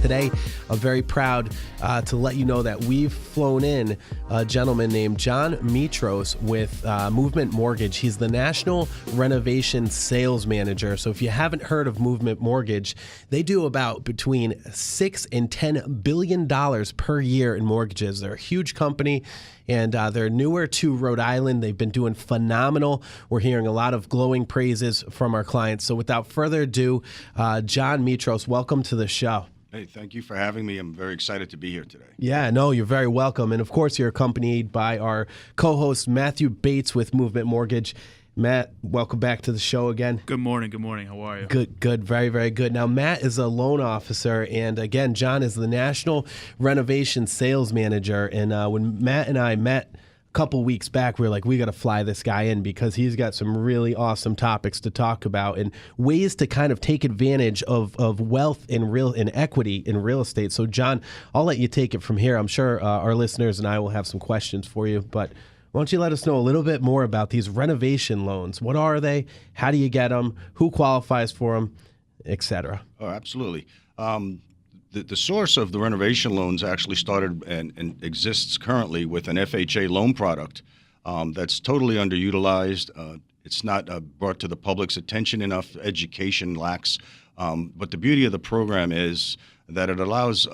Today, I'm very proud to let you know that we've flown in a gentleman named John Mitros with Movement Mortgage. He's the National Renovation Sales Manager. So if you haven't heard of Movement Mortgage, they do about between $6 and $10 billion per year in mortgages. They're a huge company, and they're newer to Rhode Island. They've been doing phenomenal. We're hearing a lot of glowing praises from our clients. So without further ado, John Mitros, welcome to the show. Hey, thank you for having me. I'm very excited to be here today. Yeah, no, you're very welcome. And of course, you're accompanied by our co-host, Matthew Bates with Movement Mortgage. Matt, welcome back to the show again. Good morning. Good morning. How are you? Good. Very, very good. Now, Matt is a loan officer, and again, John is the National Renovation Sales Manager. And when Matt and I met a couple weeks back, we were like, we got to fly this guy in because he's got some really awesome topics to talk about and ways to kind of take advantage of wealth and equity in real estate. So, John, I'll let you take it from here. I'm sure our listeners and I will have some questions for you, but why don't you let us know a little bit more about these renovation loans? What are they? How do you get them? Who qualifies for them, et cetera? Oh, absolutely. The source of the renovation loans actually started and exists currently with an FHA loan product that's totally underutilized. It's not brought to the public's attention enough. Education lacks. But the beauty of the program is that it allows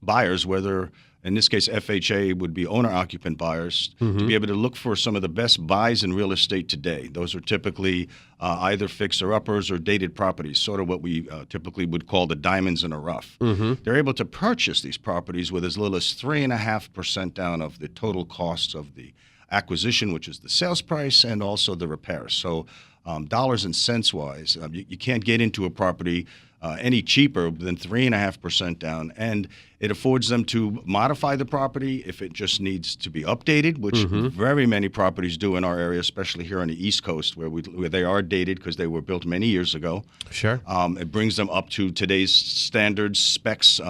buyers, whether in this case FHA would be owner-occupant buyers, to be able to look for some of the best buys in real estate today. Those are typically either fixer-uppers or dated properties, sort of what we typically would call the diamonds in a rough. They're able to purchase these properties with as little as 3.5% down of the total costs of the acquisition, which is the sales price, and also the repairs. So dollars and cents wise, you can't get into a property any cheaper than 3.5% down, and it affords them to modify the property if it just needs to be updated, which very many properties do in our area, especially here on the East Coast, where they are dated because they were built many years ago. Sure. It brings them up to today's standards, specs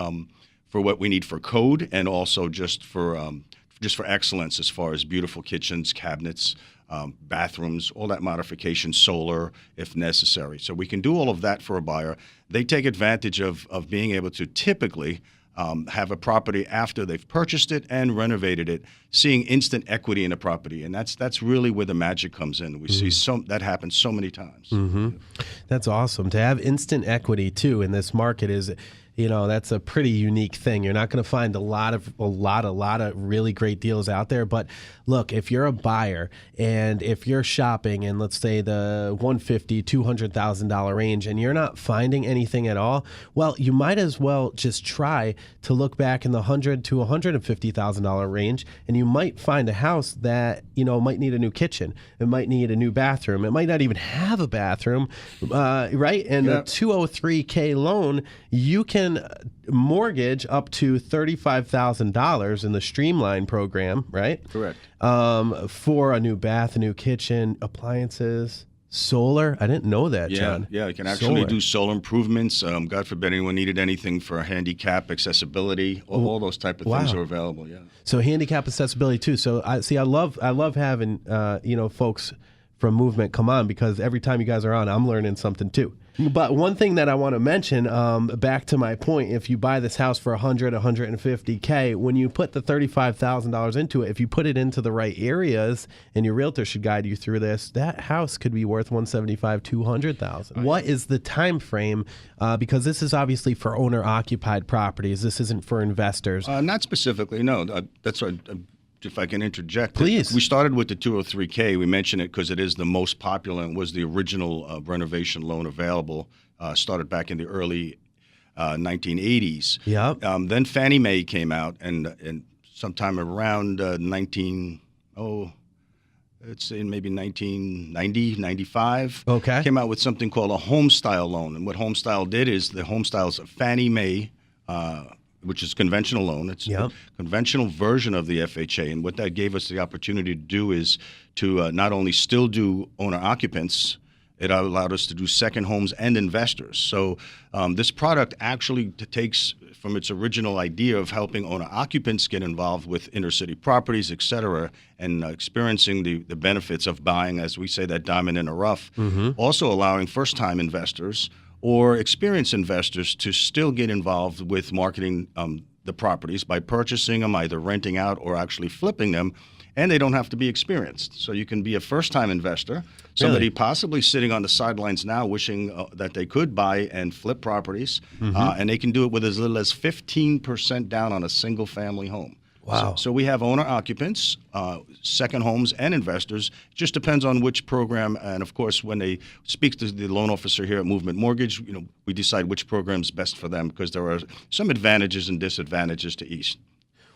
for what we need for code, and also just for excellence as far as beautiful kitchens, cabinets, bathrooms, all that modification, solar if necessary. So we can do all of that for a buyer. They take advantage of being able to typically have a property after they've purchased it and renovated it, seeing instant equity in a property. And that's really where the magic comes in. We see that happen so many times. That's awesome. To have instant equity, too, in this market is, that's a pretty unique thing. You're not going to find a lot of really great deals out there. But look, if you're a buyer and if you're shopping in, let's say, the $150,000, $200,000 range, and you're not finding anything at all, well, you might as well just try to look back in the $100,000 to $150,000 range, and you might find a house that might need a new kitchen. It might need a new bathroom. It might not even have a bathroom, right? And a 203K loan, you can mortgage up to $35,000 in the Streamline program, right? Correct. For a new bath, a new kitchen, appliances, solar. I didn't know that, John. Yeah, you can actually do solar improvements. God forbid anyone needed anything for handicap accessibility. All those type of things are available. Yeah. So handicap accessibility too. So I love having folks from Movement come on, because every time you guys are on, I'm learning something too. But one thing that I want to mention, back to my point, if you buy this house for $100,000, $150K, when you put the $35,000 into it, if you put it into the right areas, and your realtor should guide you through this, that house could be worth $175,000, $200,000. What is the time frame? Because this is obviously for owner-occupied properties. This isn't for investors. Not specifically, no. That's what. If I can interject. Please. We started with the 203K. We mentioned it because it is the most popular and was the original renovation loan available. Started back in the early 1980s. Yep. Then Fannie Mae came out, and sometime around maybe 1990, 95. Okay. Came out with something called a home style loan. And what home style did is the home style's Fannie Mae, which is conventional loan. It's a conventional version of the FHA. And what that gave us the opportunity to do is to not only still do owner-occupants, it allowed us to do second homes and investors. So this product actually takes from its original idea of helping owner-occupants get involved with inner-city properties, et cetera, and experiencing the benefits of buying, as we say, that diamond in the rough. Also allowing first-time investors or experienced investors to still get involved with marketing the properties by purchasing them, either renting out or actually flipping them. And they don't have to be experienced. So you can be a first-time investor, somebody possibly sitting on the sidelines now wishing that they could buy and flip properties, and they can do it with as little as 15% down on a single-family home. Wow. So we have owner-occupants, second homes, and investors. It just depends on which program. And, of course, when they speak to the loan officer here at Movement Mortgage, we decide which program is best for them because there are some advantages and disadvantages to each.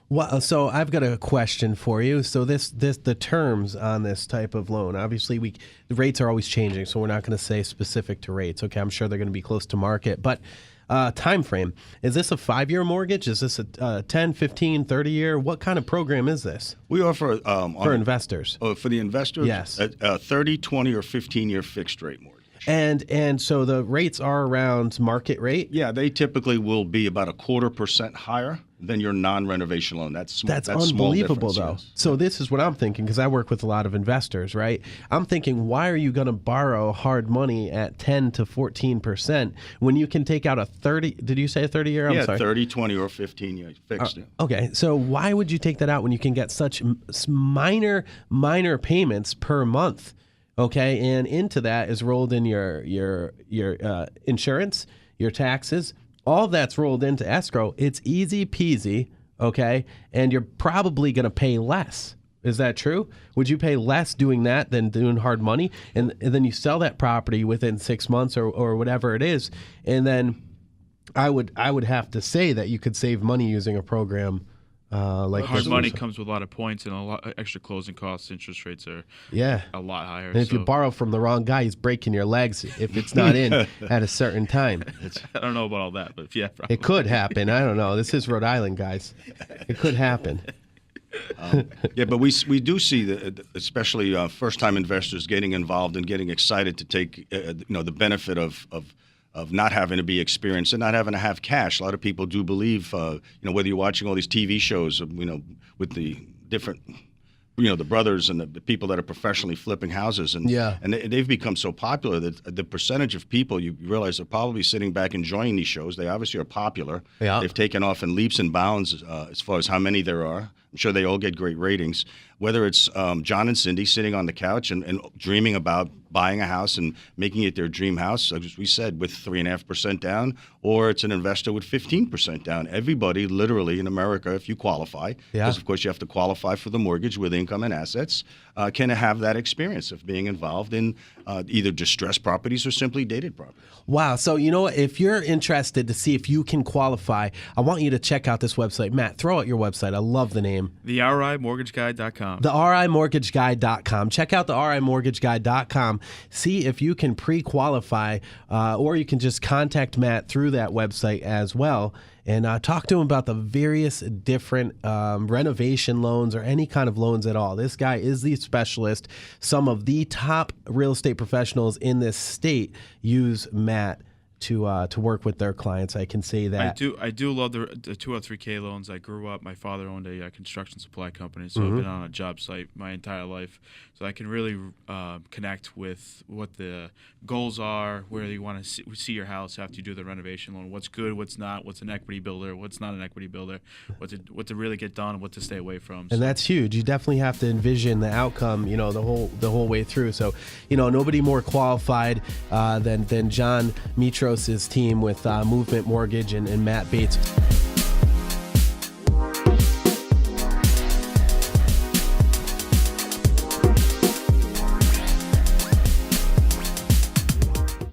Well, so I've got a question for you. So the terms on this type of loan, obviously the rates are always changing, so we're not going to say specific to rates. Okay, I'm sure they're going to be close to market, but time frame, is this a 5-year mortgage? Is this a 10, 15, 30-year? What kind of program is this? We offer for investors. For the investors, yes, a 30, 20, or 15-year fixed rate mortgage. And so the rates are around market rate? Yeah, they typically will be about 0.25% higher than your non-renovation loan. That's unbelievable, though. Yes. So this is what I'm thinking, because I work with a lot of investors, right? I'm thinking, why are you going to borrow hard money at 10 to 14% when you can take out a 30? Did you say a 30-year? Yeah, sorry. 30, 20, or 15-year fixed. Okay, so why would you take that out when you can get such minor payments per month? Okay, and into that is rolled in your insurance, your taxes. All that's rolled into escrow. It's easy peasy, okay? And you're probably going to pay less. Is that true? Would you pay less doing that than doing hard money? And then you sell that property within 6 months or whatever it is. And then I would have to say that you could save money using a program like hard money comes with a lot of points and a lot of extra closing costs. Interest rates are a lot higher. And if you borrow from the wrong guy, he's breaking your legs if it's not in at a certain time. I don't know about all that, but yeah, probably. It could happen. I don't know. This is Rhode Island, guys. It could happen. But we do see especially first-time investors getting involved and getting excited to take the benefit of not having to be experienced and not having to have cash. A lot of people do believe, whether you're watching all these TV shows, with the different, the brothers and the people that are professionally flipping houses, and they've become so popular that the percentage of people you realize are probably sitting back enjoying these shows. They obviously are popular. Yeah. They've taken off in leaps and bounds as far as how many there are. I'm sure they all get great ratings. Whether it's John and Cindy sitting on the couch and dreaming about buying a house and making it their dream house, as we said, with 3.5% down, or it's an investor with 15% down. Everybody, literally in America, if you qualify, because of course you have to qualify for the mortgage with income and assets, can have that experience of being involved in either distressed properties or simply dated properties. Wow. So, if you're interested to see if you can qualify, I want you to check out this website. Matt, throw out your website. I love the name. The RIMortgageguide.com. The RIMortgageguide.com. Check out the RIMortgageguide.com. See if you can pre-qualify, or you can just contact Matt through that website as well. And talk to him about the various different renovation loans or any kind of loans at all. This guy is the specialist. Some of the top real estate professionals in this state use Matt to work with their clients. I can say that. I do love the 203K loans. I grew up. My father owned a construction supply company, so I've been on a job site my entire life. So I can really connect with what the goals are, where you want to see your house after you do the renovation loan. What's good, what's not, what's an equity builder, what's not an equity builder, what to really get done, what to stay away from. And that's huge. You definitely have to envision the outcome, the whole way through. So, nobody more qualified than John Mitros' team with Movement Mortgage and Matt Bates.